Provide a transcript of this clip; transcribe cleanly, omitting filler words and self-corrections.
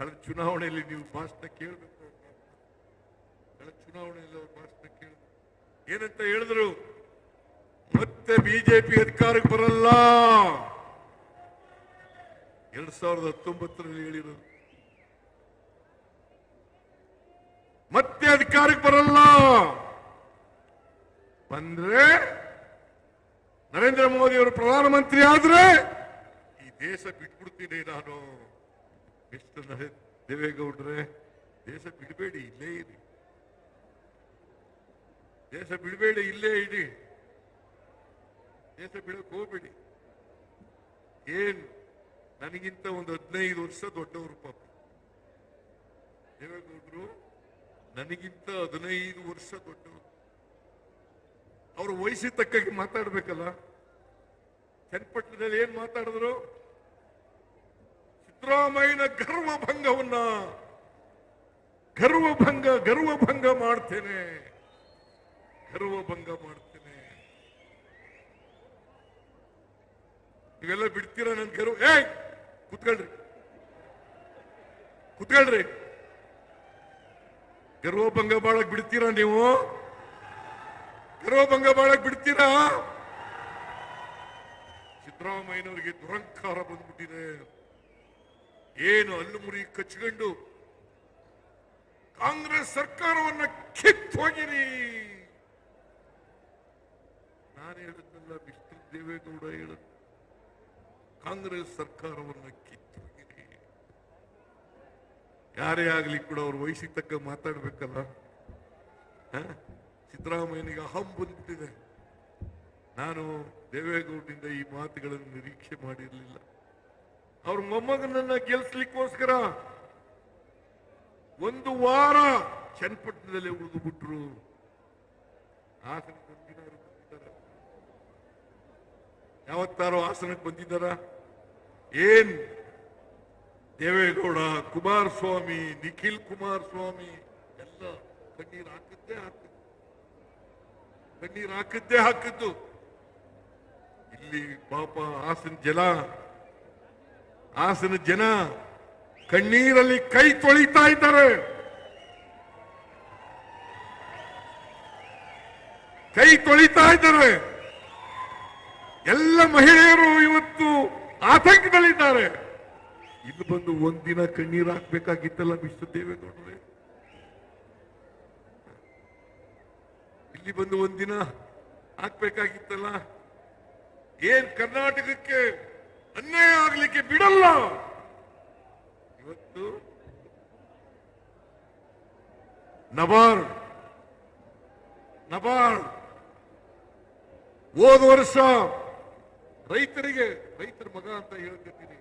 ಕಳೆದ ಚುನಾವಣೆಯಲ್ಲಿ ನೀವು ಭಾಷಣ ಕೇಳಬೇಕು. ಕಳೆದ ಚುನಾವಣೆಯಲ್ಲಿ ಅವ್ರ ಭಾಷಣ ಕೇಳಬೇಕು. ಏನಂತ ಹೇಳಿದ್ರು? ಮತ್ತೆ ಬಿಜೆಪಿ ಅಧಿಕಾರಕ್ಕೆ ಬರಲ್ಲ. 2019ರಲ್ಲಿ ಹೇಳಿರೋದು. ಮತ್ತೆ ಅಧಿಕಾರಕ್ಕೆ ಬರಲ್ಲ. ಬಂದ್ರೆ ನರೇಂದ್ರ ಮೋದಿ ಅವರು ಪ್ರಧಾನಮಂತ್ರಿ ಆದ್ರೆ ಈ ದೇಶ ಬಿಟ್ಬಿಡ್ತೀನಿ ನಾನು. ಮಿಸ್ಟರ್ ದೇವೇಗೌಡ್ರೆ, ದೇಶ ಬಿಡಬೇಡಿ, ಇಲ್ಲೇ ಇರಿ. ದೇಶ ಬಿಡಬೇಡಿ, ಇಲ್ಲೇ ಇಡಿ. ದೇಶ ಬಿಡಕ್ ಹೋಗ್ಬೇಡಿ. ಏನ್ ನನಗಿಂತ ಒಂದು 15 ವರ್ಷ ದೊಡ್ಡವರು ಪಾಪ ದೇವೇಗೌಡರು. ನನಗಿಂತ 15 ವರ್ಷ ದೊಡ್ಡವರು. ಅವ್ರ ವಯಸ್ಸಿಗೆ ತಕ್ಕಾಗಿ ಮಾತಾಡ್ಬೇಕಲ್ಲ. ಚನ್ನಪಟ್ಟಣದಲ್ಲಿ ಏನ್ ಮಾತಾಡಿದ್ರು? ಸಿದ್ದರಾಮಯ್ಯನ ಗರ್ವಭಂಗ ಮಾಡ್ತೇನೆ, ಗರ್ವಭಂಗ ಮಾಡ್ತೇನೆ. ನೀವೆಲ್ಲ ಬಿಡ್ತೀರಾ ನನ್ ಗರ್ವ? ಕುತ್ಕೊಳ್ರಿ. ಗರ್ವಭಂಗ ಮಾಡಕ್ ಬಿಡ್ತೀರಾ ನೀವು? ಗರ್ವಭಂಗ ಮಾಡಕ್ ಬಿಡ್ತೀರಾ? ಸಿದ್ದರಾಮಯ್ಯನವರಿಗೆ ದುರಂಕಾರ ಬಂದ್ಬಿಟ್ಟಿದೆ. ಏನು ಹಲ್ಲು ಮುರಿ ಕಚ್ಕೊಂಡು ಕಾಂಗ್ರೆಸ್ ಸರ್ಕಾರವನ್ನ ಕಿತ್ತು ಹೋಗಿರಿ. ನಾನು ಹೇಳಿದ್ನಲ್ಲ, ಮಿಸ್ಟರ್ ದೇವೇಗೌಡ ಹೇಳಿದ್ರು, ಕಾಂಗ್ರೆಸ್ ಸರ್ಕಾರವನ್ನ ಕಿತ್ತು ಹೋಗಿರಿ. ಯಾರೇ ಆಗ್ಲಿ ಕೂಡ ಅವ್ರ ವಯಸ್ಸಿಗೆ ತಕ್ಕ ಮಾತಾಡ್ಬೇಕಲ್ಲ. ಸಿದ್ದರಾಮಯ್ಯನಿಗೆ ಅಹಂ ಬಂದ್ಬಿಟ್ಟಿದೆ. ನಾನು ದೇವೇಗೌಡರಿಂದ ಈ ಮಾತುಗಳನ್ನು ನಿರೀಕ್ಷೆ ಮಾಡಿರಲಿಲ್ಲ. ಅವ್ರ ಮೊಮ್ಮಗನನ್ನ ಗೆಲ್ಸ್ಲಿಕ್ಕೋಸ್ಕರ 1 ವಾರ ಚನ್ನಪಟ್ಟಣದಲ್ಲೇ ಉಳಿದು ಬಿಟ್ರು. ಹಾಸನಕ್ಕೆ ಬಂದಿದ್ದಾರೆ? ಯಾವತ್ತಾರೋ ಹಾಸನಕ್ಕೆ ಬಂದಿದ್ದಾರ? ಏನ್ ದೇವೇಗೌಡ, ಕುಮಾರಸ್ವಾಮಿ, ನಿಖಿಲ್ ಕುಮಾರಸ್ವಾಮಿ ಎಲ್ಲ ಕಣ್ಣೀರು ಹಾಕಿದ್ದೇ. ಇಲ್ಲಿ ಪಾಪ ಹಾಸನ ಜನ ಕಣ್ಣೀರಲ್ಲಿ ಕೈ ತೊಳಿತಾ ಇದ್ದಾರೆ. ಎಲ್ಲ ಮಹಿಳೆಯರು ಇವತ್ತು ಆತಂಕದಲ್ಲಿದ್ದಾರೆ. ಇಲ್ಲಿ ಬಂದು ಒಂದಿನ ಕಣ್ಣೀರು ಹಾಕ್ಬೇಕಾಗಿತ್ತಲ್ಲ ಮಿಸ್ಟರ್ ದೇವೇಗೌಡರೇ? ಇಲ್ಲಿ ಬಂದು ಒಂದಿನ ಹಾಕ್ಬೇಕಾಗಿತ್ತಲ್ಲ? ಏನ್ ಕರ್ನಾಟಕಕ್ಕೆ ಅನ್ಯಾಯ ಆಗ್ಲಿಕ್ಕೆ ಬಿಡಲ್ಲ. ಇವತ್ತು ನಬಾರ್ಡ್ ಹೋದ ವರ್ಷ ರೈತರ ಮಗ ಅಂತ ಹೇಳ್ತೀನಿ,